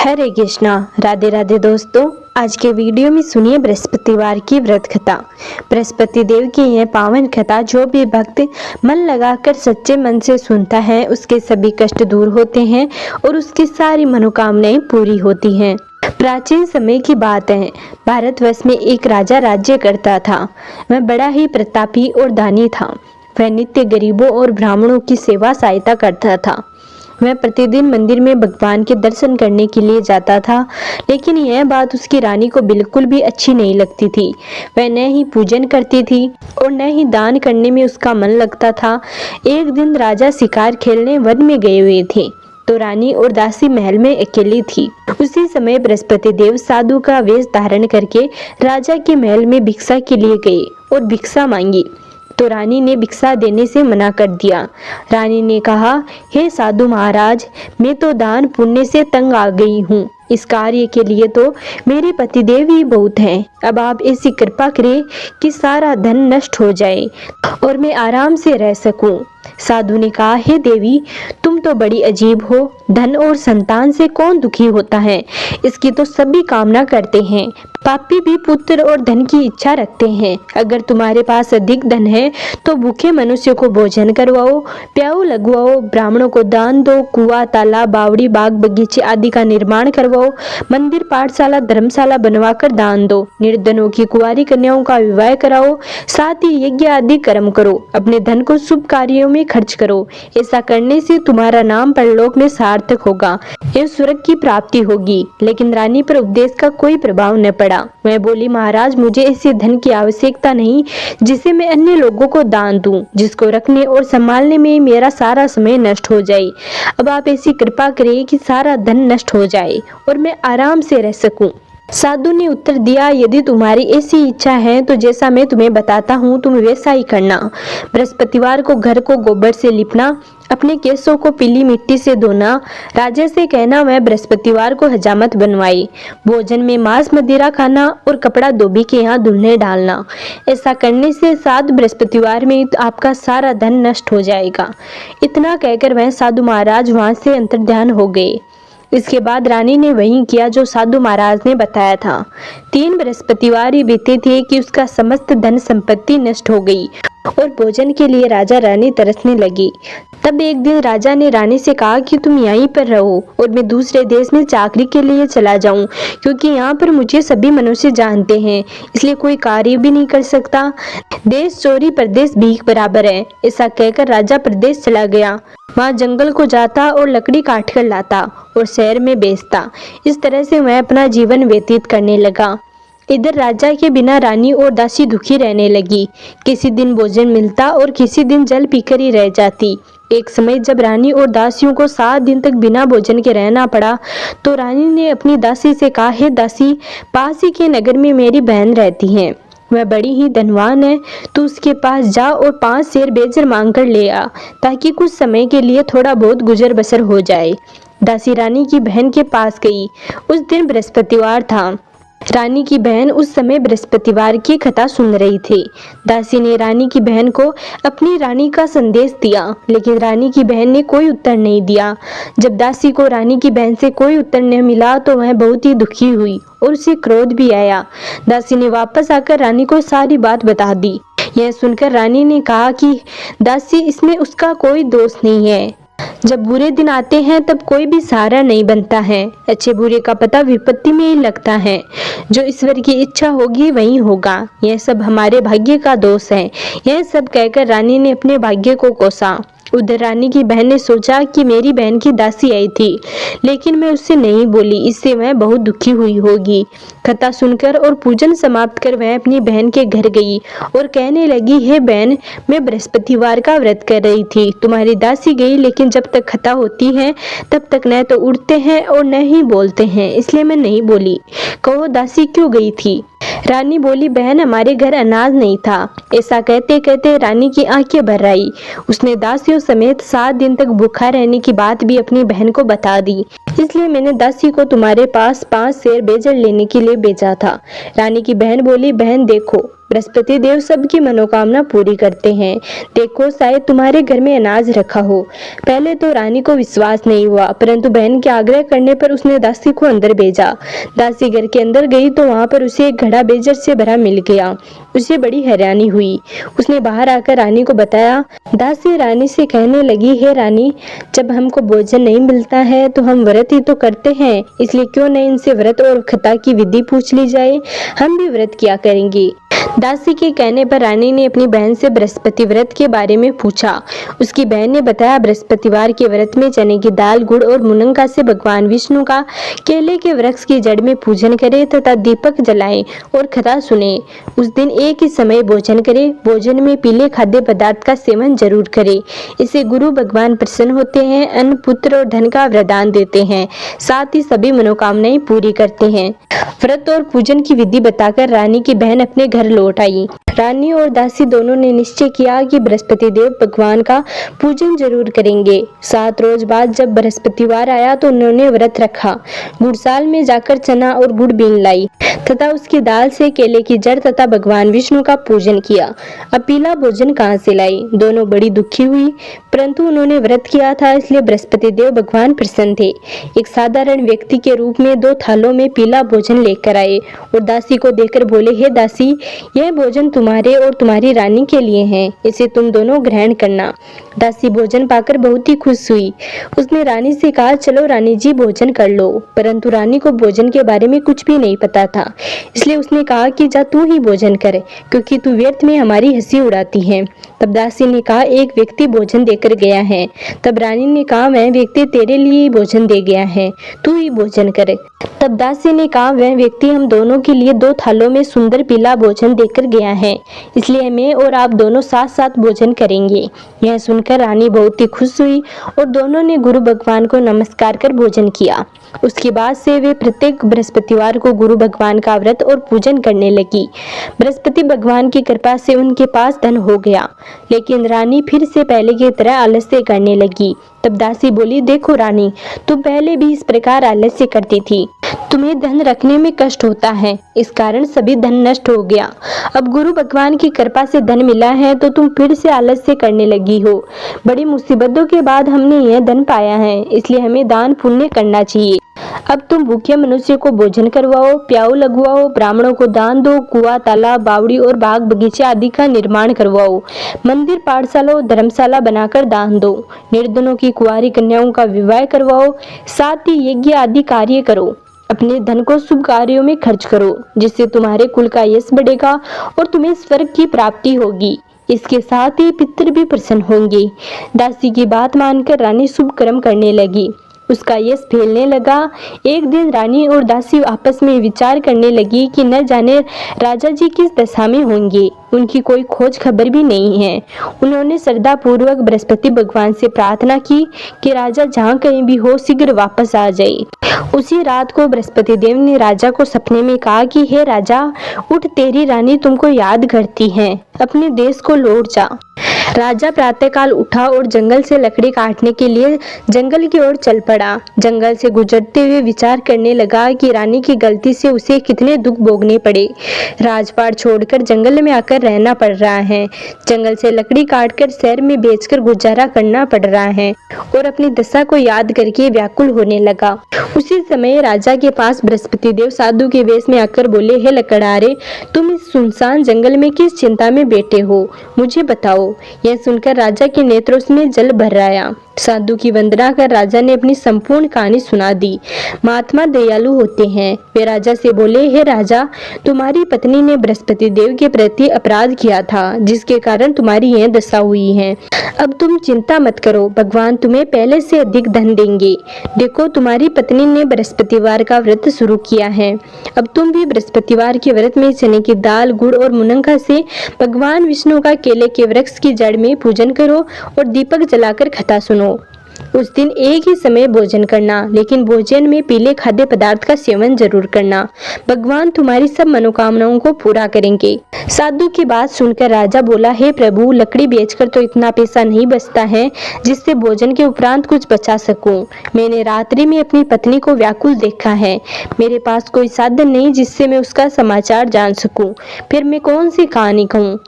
हरे कृष्णा। राधे राधे दोस्तों, आज के वीडियो में सुनिए बृहस्पतिवार की व्रत कथा। बृहस्पति देव की यह पावन कथा जो भी भक्त मन लगाकर सच्चे मन से सुनता है उसके सभी कष्ट दूर होते हैं और उसकी सारी मनोकामनाएं पूरी होती हैं। प्राचीन समय की बात है, भारतवर्ष में एक राजा राज्य करता था। वह बड़ा ही प्रतापी और दानी था। वह नित्य गरीबों और ब्राह्मणों की सेवा सहायता करता था। वह प्रतिदिन मंदिर में भगवान के दर्शन करने के लिए जाता था, लेकिन यह बात उसकी रानी को बिल्कुल भी अच्छी नहीं लगती थी। वह न ही पूजन करती थी और न ही दान करने में उसका मन लगता था। एक दिन राजा शिकार खेलने वन में गए हुए थे, तो रानी और दासी महल में अकेली थी। उसी समय बृहस्पति देव साधु का वेश धारण करके राजा के महल में भिक्षा के लिए गए और भिक्षा मांगी, तो रानी ने भिक्षा देने से मना कर दिया। रानी ने कहा, हे साधु महाराज, मैं तो दान पुण्य से तंग आ गई हूँ। इस कार्य के लिए तो मेरे पतिदेव ही बहुत हैं। अब आप ऐसी कृपा करें कि सारा धन नष्ट हो जाए और मैं आराम से रह सकूं। साधु ने कहा, हे देवी, तुम तो बड़ी अजीब हो। धन और संतान से कौन दुखी होता है? इसकी तो सभी कामना करते हैं। पापी भी पुत्र और धन की इच्छा रखते हैं। अगर तुम्हारे पास अधिक धन है तो भूखे मनुष्य को भोजन करवाओ, प्याऊ लगवाओ, ब्राह्मणों को दान दो, कुआं, तालाब, बावड़ी, बाग, बगीचे आदि का निर्माण करवाओ, मंदिर, पाठशाला, धर्मशाला बनवाकर दान दो, निर्धनों की कुंवारी कन्याओं का विवाह कराओ, साथ ही यज्ञ आदि कर्म करो, अपने धन को शुभ कार्यों में खर्च करो। ऐसा करने से तुम्हारा नाम परलोक में सार्थक होगा एवं स्वर्ग की प्राप्ति होगी। लेकिन रानी पर उपदेश का कोई प्रभाव न पड़ा। वह बोली, महाराज, मुझे ऐसे धन की आवश्यकता नहीं जिसे मैं अन्य लोगों को दान दूं, जिसको रखने और संभालने में मेरा सारा समय नष्ट हो जाए। अब आप ऐसी कृपा करें कि सारा धन नष्ट हो जाए और मैं आराम से रह सकूं। साधु ने उत्तर दिया, यदि तुम्हारी ऐसी इच्छा है तो जैसा मैं तुम्हें बताता हूँ तुम वैसा ही करना। बृहस्पतिवार को घर को गोबर से लिपना, अपने केसों को पीली मिट्टी से धोना, राजा से कहना वह बृहस्पतिवार को हजामत बनवाए, भोजन में मांस मदिरा खाना और कपड़ा धोबी के यहाँ धुलने डालना। ऐसा करने से 7 बृहस्पतिवार में आपका सारा धन नष्ट हो जाएगा। इतना कहकर वह साधु महाराज वहां से अंतर्ध्यान हो गए। इसके बाद रानी ने वही किया जो साधु महाराज ने बताया था। 3 बृहस्पतिवार ही बीते थे कि उसका समस्त धन संपत्ति नष्ट हो गई और भोजन के लिए राजा रानी तरसने लगी। तब एक दिन राजा ने रानी से कहा कि तुम यहीं पर रहो और मैं दूसरे देश में चाकरी के लिए चला जाऊं, क्योंकि यहाँ पर मुझे सभी मनुष्य जानते हैं, इसलिए कोई कार्य भी नहीं कर सकता। देश चोरी परदेश भीख बराबर है। ऐसा कहकर राजा प्रदेश चला गया। वहाँ जंगल को जाता और लकड़ी काट कर लाता और शहर में बेचता। इस तरह से वह अपना जीवन व्यतीत करने लगा। इधर राजा के बिना रानी और दासी दुखी रहने लगी। किसी दिन भोजन मिलता और किसी दिन जल पीकर ही रह जाती। एक समय जब रानी और दासियों को 7 दिन तक बिना भोजन के रहना पड़ा, तो रानी ने अपनी दासी से कहा, हे दासी, पास ही के नगर में मेरी बहन रहती है, वह बड़ी ही धनवान है। तू उसके पास जा और 5 शेर बेचकर मांग कर ले आ, ताकि कुछ समय के लिए थोड़ा बहुत गुजर बसर हो जाए। दासी रानी की बहन के पास गई। उस दिन बृहस्पतिवार था। रानी की बहन उस समय बृहस्पतिवार की कथा सुन रही थी। दासी ने रानी की बहन को अपनी रानी का संदेश दिया, लेकिन रानी की बहन ने कोई उत्तर नहीं दिया। जब दासी को रानी की बहन से कोई उत्तर न मिला तो वह बहुत ही दुखी हुई और उसे क्रोध भी आया। दासी ने वापस आकर रानी को सारी बात बता दी। यह सुनकर रानी ने कहा कि दासी, इसमें उसका कोई दोष नहीं है। जब बुरे दिन आते हैं तब कोई भी सहारा नहीं बनता है। अच्छे बुरे का पता विपत्ति में ही लगता है। जो ईश्वर की इच्छा होगी वही होगा। यह सब हमारे भाग्य का दोष है। यह सब कहकर रानी ने अपने भाग्य को कोसा। उधर रानी की बहन ने सोचा कि मेरी बहन की दासी आई थी, लेकिन मैं उससे नहीं बोली, इससे वह बहुत दुखी हुई होगी। कथा सुनकर और पूजन समाप्त कर वह अपनी बहन के घर गई और कहने लगी, हे बहन, मैं बृहस्पतिवार का व्रत कर रही थी। तुम्हारी दासी गई, लेकिन जब तक कथा होती है तब तक न तो उठते हैं और न ही बोलते हैं, इसलिए मैं नहीं बोली। कहो, दासी क्यों गई थी? रानी बोली, बहन, हमारे घर अनाज नहीं था। ऐसा कहते कहते रानी की आंखें भर आई। उसने दासियों समेत 7 दिन तक भूखा रहने की बात भी अपनी बहन को बता दी। इसलिए मैंने दासी को तुम्हारे पास 5 सेर बेजड़ लेने के लिए भेजा था। रानी की बहन बोली, बहन देखो, बृहस्पति देव सबकी मनोकामना पूरी करते हैं। देखो, शायद तुम्हारे घर में अनाज रखा हो। पहले तो रानी को विश्वास नहीं हुआ, परंतु बहन के आग्रह करने पर उसने दासी को अंदर भेजा। दासी घर के अंदर गई तो वहां पर उसे एक घड़ा बेजड़ से भरा मिल गया। उसे बड़ी हैरानी हुई। उसने बाहर आकर रानी को बताया। दासी रानी से कहने लगी, हे रानी, जब हमको भोजन नहीं मिलता है तो हम व्रत ही तो करते हैं, इसलिए क्यों नहीं इनसे व्रत और खता की विधि पूछ ली जाए, हम भी व्रत किया करेंगे। दासी के कहने पर रानी ने अपनी बहन से बृहस्पति व्रत के बारे में पूछा। उसकी बहन ने बताया, बृहस्पतिवार के व्रत में चने की दाल, गुड़ और मुनंगा से भगवान विष्णु का केले के वृक्ष की जड़ में पूजन करे तथा दीपक जलाएं और कथा सुने। उस दिन एक ही समय भोजन करे। भोजन में पीले खाद्य पदार्थ का सेवन जरूर करे। इससे गुरु भगवान प्रसन्न होते हैं, अन्न, पुत्र और धन का वरदान देते हैं, साथ ही सभी मनोकामनाएं पूरी करते हैं। व्रत और पूजन की विधि बताकर रानी की बहन अपने घर लौट आई। रानी और दासी दोनों ने निश्चय किया कि बृहस्पति देव भगवान का पूजन जरूर करेंगे। 7 रोज बाद जब बृहस्पतिवार आया तो उन्होंने व्रत रखा। गुड़साल में जाकर चना और गुड़ बीन लाई तथा उसकी दाल से केले की जड़ तथा भगवान विष्णु का पूजन किया। अब पीला भोजन कहाँ से लाई? दोनों बड़ी दुखी हुई, परंतु उन्होंने व्रत किया था, इसलिए बृहस्पति देव भगवान प्रसन्न थे। एक साधारण व्यक्ति के रूप में 2 थालों में पीला भोजन लेकर आए और दासी को देकर बोले, हे दासी, यह भोजन तुम्हारे और तुम्हारी रानी के लिए है, इसे तुम दोनों ग्रहण करना। दासी भोजन पाकर बहुत ही खुश हुई। उसने रानी से कहा, चलो रानी जी, भोजन कर लो। परंतु रानी को भोजन के बारे में कुछ भी नहीं पता था, इसलिए उसने कहा कि जा तू ही भोजन कर, क्योंकि तू व्यर्थ में हमारी हंसी उड़ाती है। तब दासी ने कहा, एक व्यक्ति भोजन देकर गया है। तब रानी ने कहा, वह व्यक्ति तेरे लिए ही भोजन दे गया है, तू ही भोजन करे। तब दासी ने कहा, वह व्यक्ति हम दोनों के लिए 2 थालों में सुंदर पीला भोजन देकर गया है, इसलिए मैं और आप दोनों साथ साथ भोजन करेंगे। यह सुनकर रानी बहुत ही खुश हुई और दोनों ने गुरु भगवान को नमस्कार कर भोजन किया। उसके बाद से वे प्रत्येक बृहस्पतिवार को गुरु भगवान का व्रत और पूजन करने लगी। बृहस्पति भगवान की कृपा से उनके पास धन हो गया, लेकिन रानी फिर से पहले की तरह आलस्य करने लगी। तब दासी बोली, देखो रानी, तुम पहले भी इस प्रकार आलस्य करती थी। तुम्हें धन रखने में कष्ट होता है, इस कारण सभी धन नष्ट हो गया। अब गुरु भगवान की कृपा से धन मिला है तो तुम फिर से आलस्य करने लगी हो। बड़ी मुसीबतों के बाद हमने यह धन पाया है, इसलिए हमें दान पुण्य करना चाहिए। अब तुम भूखे मनुष्य को भोजन करवाओ, प्याऊ लगवाओ, ब्राह्मणों को दान दो, कुआं, तालाब, बावड़ी और बाग बगीचे आदि का निर्माण करवाओ, मंदिर, पाठशाला और धर्मशाला बनाकर दान दो, निर्धनों की कुंवारी कन्याओं का विवाह करवाओ, साथ ही यज्ञ आदि कार्य करो। अपने धन को शुभ कार्यों में खर्च करो, जिससे तुम्हारे कुल का यश बढ़ेगा और तुम्हें स्वर्ग की प्राप्ति होगी। इसके साथ ही पितृ भी प्रसन्न होंगे। दासी की बात मानकर रानी शुभ कर्म करने लगी। उसका यश फैलने लगा। एक दिन रानी और दासी आपस में विचार करने लगी कि न जाने राजा जी किस दशा में होंगे, उनकी कोई खोज खबर भी नहीं है। उन्होंने श्रद्धा पूर्वक बृहस्पति भगवान से प्रार्थना की कि राजा जहाँ कहीं भी हो शीघ्र वापस आ जाए। उसी रात को बृहस्पति देव ने राजा को सपने में कहा कि हे राजा, उठ, तेरी रानी तुमको याद करती है, अपने देश को लौट जा। राजा प्रातःकाल उठा और जंगल से लकड़ी काटने के लिए जंगल की ओर चल पड़ा। जंगल से गुजरते हुए विचार करने लगा कि रानी की गलती से उसे कितने दुख भोगने पड़े। राजपाट छोड़कर जंगल में आकर रहना पड़ रहा है, जंगल से लकड़ी काटकर शहर में बेचकर गुजारा करना पड़ रहा है और अपनी दशा को याद करके व्याकुल होने लगा। उसी समय राजा के पास बृहस्पति देव साधु के वेश में आकर बोले, हे लकड़हारे, तुम इस सुनसान जंगल में किस चिंता में बैठे हो, मुझे बताओ। यह सुनकर राजा के नेत्रों में जल भर आया। साधु की वंदना कर राजा ने अपनी संपूर्ण कहानी सुना दी। महात्मा दयालु होते हैं। वे राजा से बोले, हे राजा, तुम्हारी पत्नी ने बृहस्पति देव के प्रति अपराध किया था, जिसके कारण तुम्हारी यह दशा हुई है। अब तुम चिंता मत करो, भगवान तुम्हें पहले से अधिक धन देंगे। देखो, तुम्हारी पत्नी ने बृहस्पतिवार का व्रत शुरू किया है। अब तुम भी बृहस्पतिवार के व्रत में चने की दाल, गुड़ और मुनंगा से भगवान विष्णु का केले के वृक्ष की जड़ में पूजन करो और दीपक जलाकर कथा सुनो। उस दिन एक ही समय भोजन करना, लेकिन भोजन में पीले खाद्य पदार्थ का सेवन जरूर करना। भगवान तुम्हारी सब मनोकामनाओं को पूरा करेंगे। साधु की बात सुनकर राजा बोला, हे प्रभु, लकड़ी बेचकर तो इतना पैसा नहीं बचता है जिससे भोजन के उपरांत कुछ बचा सकूं। मैंने रात्रि में अपनी पत्नी को व्याकुल देखा है। मेरे पास कोई साधन नहीं जिससे मैं उसका समाचार जान सकूं। फिर मैं कौन सी कहानी कहूँ,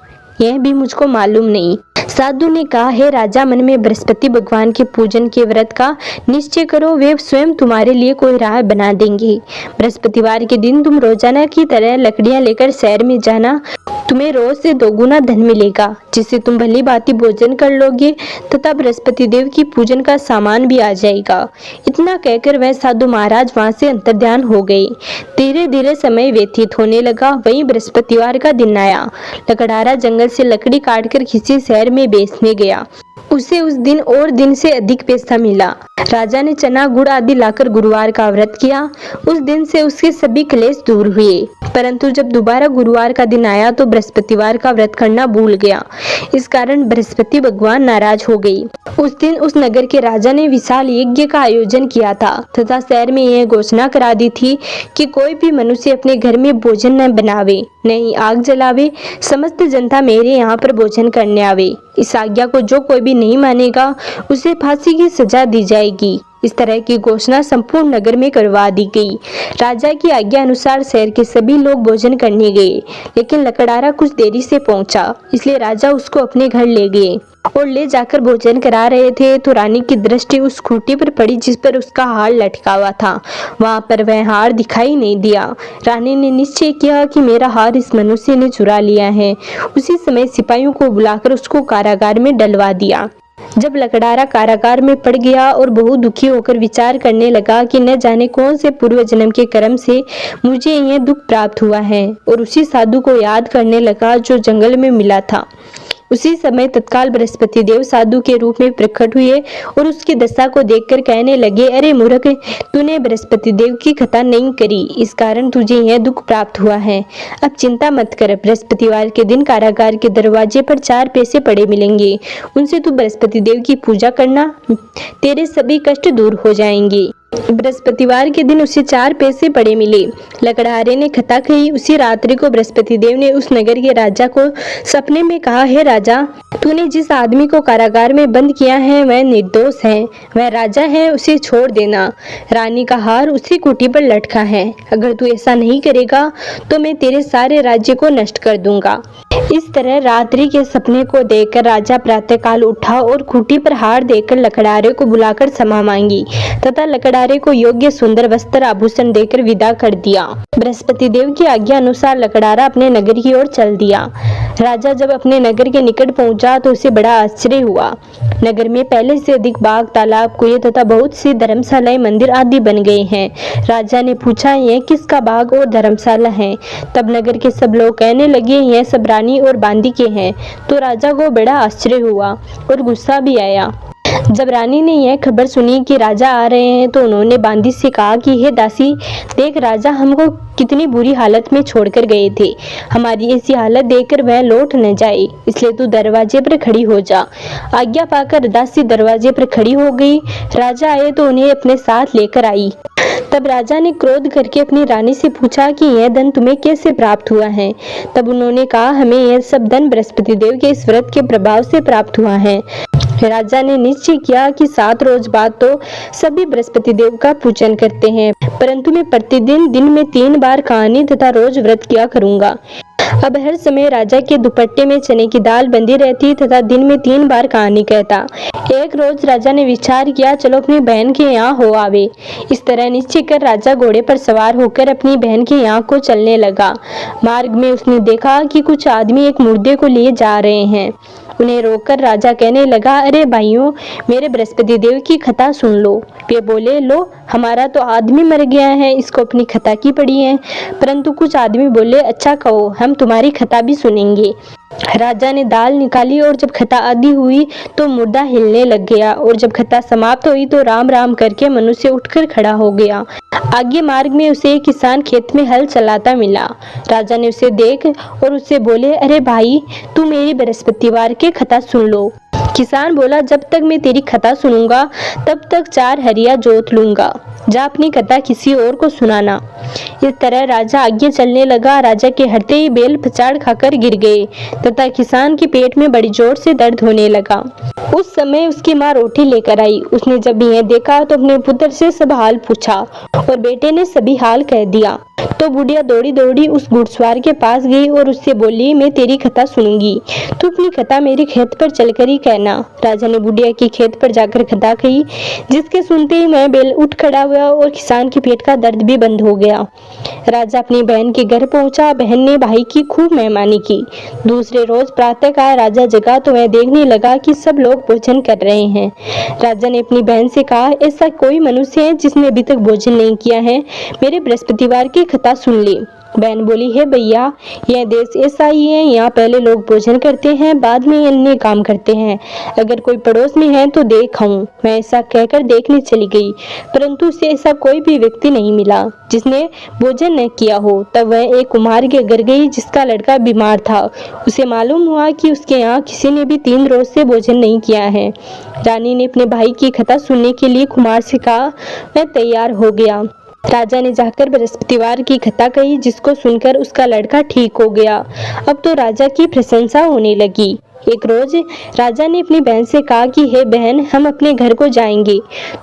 यह भी मुझको मालूम नहीं। साधु ने कहा, हे राजा, मन में बृहस्पति भगवान के पूजन के व्रत का निश्चय करो, वे स्वयं तुम्हारे लिए कोई राह बना देंगे। बृहस्पतिवार के दिन तुम रोजाना की तरह लकड़ियां लेकर शहर में जाना। तुम्हें रोज से दोगुना धन मिलेगा, जिससे तुम भली भांति भोजन कर लोगे तथा बृहस्पति देव की पूजन का सामान भी आ जाएगा। इतना कहकर वह साधु महाराज वहां से अंतर्ध्यान हो गए। धीरे धीरे समय व्यतीत होने लगा। वहीं बृहस्पतिवार का दिन आया। लकड़हारा जंगल से लकड़ी काटकर किसी शहर में बेचने गया। उसे उस दिन और दिन से अधिक पैसा मिला। राजा ने चना गुड़ आदि लाकर गुरुवार का व्रत किया। उस दिन से उसके सभी क्लेश दूर हुए। परंतु जब दोबारा गुरुवार का दिन आया तो बृहस्पतिवार का व्रत करना भूल गया। इस कारण बृहस्पति भगवान नाराज हो गई। उस दिन उस नगर के राजा ने विशाल यज्ञ का आयोजन किया था तथा शहर में यह घोषणा करा दी थी कि कोई भी मनुष्य अपने घर में भोजन न बनावे, न ही आग जलावे। समस्त जनता मेरे यहाँ पर भोजन करने आवे। इस आज्ञा को जो कोई भी नहीं मानेगा उसे फांसी की सजा दी जाएगी। इस तरह की घोषणा संपूर्ण नगर में करवा दी गई। राजा की आज्ञा अनुसार शहर के सभी लोग भोजन करने गए, लेकिन लकड़हारा कुछ देरी से पहुंचा, इसलिए राजा उसको अपने घर ले गए और ले जाकर भोजन करा रहे थे तो रानी की दृष्टि उस खूंटी पर पड़ी जिस पर उसका हार लटका हुआ था। वहां पर वह हार दिखाई नहीं दिया। रानी ने निश्चय किया कि मेरा हार इस मनुष्य ने चुरा लिया है। उसी समय सिपाहियों को बुलाकर उसको कारागार में डलवा दिया। जब लकड़हारा कारागार में पड़ गया और बहुत दुखी होकर विचार करने लगा कि न जाने कौन से पूर्व जन्म के कर्म से मुझे यह दुख प्राप्त हुआ है, और उसी साधु को याद करने लगा जो जंगल में मिला था। उसी समय तत्काल बृहस्पति देव साधु के रूप में प्रकट हुए और उसकी दशा को देखकर कहने लगे, अरे मूर्ख, तूने बृहस्पति देव की कथा नहीं करी, इस कारण तुझे यह दुख प्राप्त हुआ है। अब चिंता मत कर। बृहस्पतिवार के दिन कारागार के दरवाजे पर 4 पैसे पड़े मिलेंगे। उनसे तू बृहस्पति देव की पूजा करना, तेरे सभी कष्ट दूर हो जाएंगे। बृहस्पतिवार के दिन उसे 4 पैसे पड़े मिले। लकड़हारे ने कथा कही। उसी रात्रि को बृहस्पति देव ने उस नगर के राजा को सपने में कहा, हे राजा, तूने जिस आदमी को कारागार में बंद किया है वह निर्दोष है, वह राजा है, उसे छोड़ देना। रानी का हार उसी कुटी पर लटका है। अगर तू ऐसा नहीं करेगा तो मैं तेरे सारे राज्य को नष्ट कर दूंगा। इस तरह रात्रि के सपने को देखकर राजा प्रातःकाल उठा और खूंटी पर हार देकर लकड़हारे को बुलाकर क्षमा मांगी तथा लकड़हारे को योग्य सुंदर वस्त्र आभूषण देकर विदा कर दिया। बृहस्पति देव की आज्ञा अनुसार लकड़हारा अपने नगर की ओर चल दिया। राजा जब अपने नगर के निकट पहुंचा तो उसे बड़ा आश्चर्य हुआ। नगर में पहले से अधिक बाग, तालाब, कुएं तथा बहुत सी धर्मशालाएं, मंदिर आदि बन गए हैं। राजा ने पूछा, यह किसका बाग और धर्मशाला है? तब नगर के सब लोग कहने लगे, यह सब रानी और बांदी के हैं। तो राजा को बड़ा आश्चर्य हुआ और गुस्सा भी आया। जब रानी ने यह खबर सुनी कि राजा आ रहे हैं तो उन्होंने बांदी से कहा कि हे दासी, देख राजा हमको कितनी बुरी हालत में छोड़कर गए थे। हमारी ऐसी हालत देखकर वह लौट न जाए, इसलिए तू दरवाजे पर खड़ी हो जा। आज्ञा पाकर दासी दरवाजे पर खड़ी हो गई। राजा आए तो उन्हें अपने साथ लेकर आई। तब राजा ने क्रोध करके अपनी रानी से पूछा कि यह धन तुम्हें कैसे प्राप्त हुआ है? तब उन्होंने कहा, हमें यह सब धन बृहस्पति देव के इस व्रत के प्रभाव से प्राप्त हुआ है। राजा ने निश्चय किया कि 7 रोज बाद तो सभी बृहस्पति देव का पूजन करते हैं, परंतु मैं प्रतिदिन दिन में 3 बार कहानी तथा रोज व्रत किया करूंगा। अब हर समय राजा के दुपट्टे में चने की दाल बंधी रहती तथा दिन में 3 बार कहानी कहता। एक रोज राजा ने विचार किया, चलो अपनी बहन के यहाँ हो आवे। इस तरह निश्चय कर राजा घोड़े पर सवार होकर अपनी बहन के यहाँ को चलने लगा। मार्ग में उसने देखा कि कुछ आदमी एक मुर्दे को लिए जा रहे हैं। उन्हें रोककर राजा कहने लगा, अरे भाइयों, मेरे बृहस्पति देव की कथा सुन लो। वे बोले, लो, हमारा तो आदमी मर गया है, इसको अपनी कथा की पड़ी है। परंतु कुछ आदमी बोले, अच्छा कहो, हम तुम्हारी कथा भी सुनेंगे। राजा ने दाल निकाली और जब कथा आधी हुई तो मुर्दा हिलने लग गया और जब कथा समाप्त हुई तो राम राम करके मनुष्य उठकर खड़ा हो गया। आगे मार्ग में उसे एक किसान खेत में हल चलाता मिला। राजा ने उसे देख और उससे बोले, अरे भाई, तू मेरी बृहस्पतिवार के कथा सुन लो। किसान बोला, जब तक मैं तेरी कथा सुनूंगा तब तक 4 हरिया जोत लूंगा, जा अपनी कथा किसी और को सुनाना। इस तरह राजा आगे चलने लगा। राजा के हटते ही बैल पछाड़ खाकर गिर गए तथा किसान के पेट में बड़ी जोर से दर्द होने लगा। उस समय उसकी माँ रोटी लेकर आई। उसने जब यह देखा तो अपने पुत्र से सब हाल पूछा और बेटे ने सभी हाल कह दिया। तो बुढ़िया दौड़ी दौड़ी उस घुड़सवार के पास गई और उससे बोली, मैं तेरी कथा सुनूंगी, तू अपनी कथा मेरे खेत पर चलकर ही कहना। राजा ने बुढ़िया की खेत पर जाकर कथा कही, जिसके सुनते ही मैं बैल उठ खड़ा हुआ और किसान के पेट का दर्द भी बंद हो गया। राजा अपनी बहन के घर पहुंचा। बहन ने भाई की खूब मेहमानी की। दूसरे रोज प्रातःकाल राजा जगा तो वह देखने लगा कि सब लोग भोजन कर रहे हैं। राजा ने अपनी बहन से कहा, ऐसा कोई मनुष्य है जिसने अभी तक भोजन नहीं किया है, मेरे बृहस्पतिवार की कथा सुन ले। बहन बोली, है भैया, यह देश ऐसा ही है, यहाँ पहले लोग भोजन करते हैं, बाद में अन्य काम करते हैं। अगर कोई पड़ोस में है तो दे खाऊं। मैं ऐसा कहकर देखने चली गई, परंतु उसे ऐसा कोई भी व्यक्ति नहीं मिला जिसने भोजन न किया हो। तब वह एक कुम्हार के घर गई जिसका लड़का बीमार था। उसे मालूम हुआ कि उसके यहाँ किसी ने भी 3 रोज से भोजन नहीं किया है। रानी ने अपने भाई की कथा सुनने के लिए कुम्हार से कहा। वह तैयार हो गया। राजा ने जाकर बृहस्पतिवार की कथा कही, जिसको सुनकर उसका लड़का ठीक हो गया। अब तो राजा की प्रशंसा होने लगी। एक रोज राजा ने अपनी बहन से कहा कि हे बहन, हम अपने घर को जाएंगे,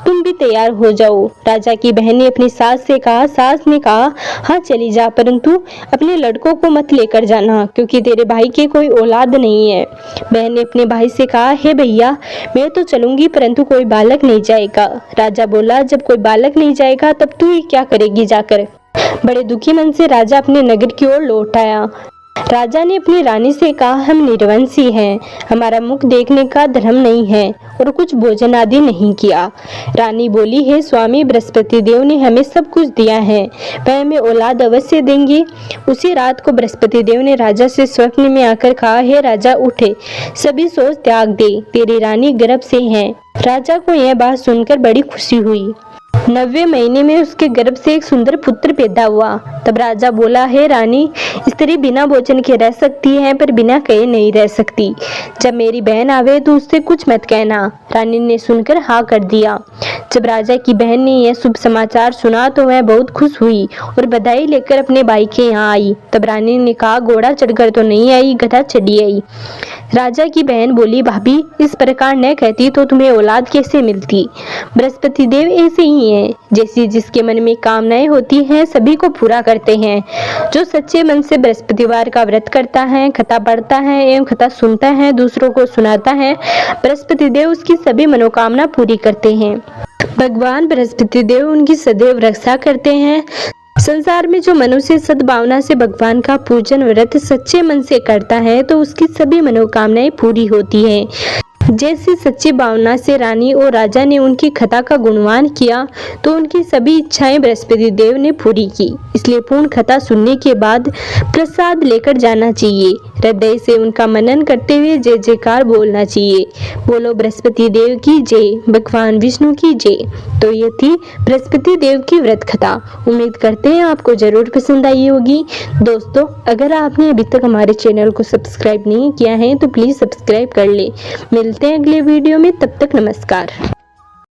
तुम भी तैयार हो जाओ। राजा की बहन ने अपनी सास से कहा। सास ने कहा, हाँ चली जा, परंतु अपने लड़कों को मत लेकर जाना, क्योंकि तेरे भाई के कोई औलाद नहीं है। बहन ने अपने भाई से कहा, हे भैया, मैं तो चलूंगी, परंतु कोई बालक नहीं जाएगा। राजा बोला, जब कोई बालक नहीं जाएगा तब तू ही क्या करेगी जाकर। बड़े दुखी मन से राजा अपने नगर की ओर लौट आया। राजा ने अपनी रानी से कहा, हम निर्वंशी हैं, हमारा मुख देखने का धर्म नहीं है और कुछ भोजन आदि नहीं किया। रानी बोली, हे स्वामी, बृहस्पति देव ने हमें सब कुछ दिया है, वह हमें औलाद अवश्य देंगे। उसी रात को बृहस्पति देव ने राजा से स्वप्न में आकर कहा, हे राजा, उठे, सभी सोच त्याग दे, तेरी रानी गर्भ से है। राजा को यह बात सुनकर बड़ी खुशी हुई। 9वें महीने में उसके गर्भ से एक सुंदर पुत्र पैदा हुआ। तब राजा बोला, हे रानी, स्त्री बिना भोजन के रह सकती है, पर बिना कहे नहीं रह सकती। जब मेरी बहन आवे तो उससे कुछ मत कहना। रानी ने सुनकर हाँ कर दिया। जब राजा की बहन ने यह शुभ समाचार सुना तो वह बहुत खुश हुई और बधाई लेकर अपने भाई के यहाँ आई। तब रानी ने कहा, घोड़ा चढ़कर तो नहीं आई, गधा चढ़ी आई। राजा की बहन बोली, भाभी, इस प्रकार न कहती तो तुम्हें औलाद कैसे मिलती। बृहस्पति देव ऐसे ही हैं, जैसी जिसके मन में कामनाएं होती हैं सभी को पूरा करते हैं। जो सच्चे मन से बृहस्पतिवार का व्रत करता है, कथा पढ़ता है एवं कथा सुनता है, दूसरों को सुनाता है, बृहस्पति देव उसकी सभी मनोकामना पूरी करते हैं। भगवान बृहस्पति देव उनकी सदैव रक्षा करते हैं। संसार में जो मनुष्य सद्भावना से भगवान का पूजन व्रत सच्चे मन से करता है तो उसकी सभी मनोकामनाएं पूरी होती हैं। जैसे सच्ची भावना से रानी और राजा ने उनकी कथा का गुणगान किया तो उनकी सभी इच्छाएं बृहस्पति देव ने पूरी की। इसलिए पूर्ण कथा सुनने के बाद प्रसाद लेकर जाना चाहिए। हृदय से उनका मनन करते हुए जय जयकार बोलना चाहिए। बोलो बृहस्पति देव की जय, भगवान विष्णु की जय। तो ये थी बृहस्पति देव की व्रत कथा। उम्मीद करते हैं आपको जरूर पसंद आई होगी। दोस्तों, अगर आपने अभी तक हमारे चैनल को सब्सक्राइब नहीं किया है तो प्लीज सब्सक्राइब कर ले। मिलते हैं अगले वीडियो में, तब तक नमस्कार।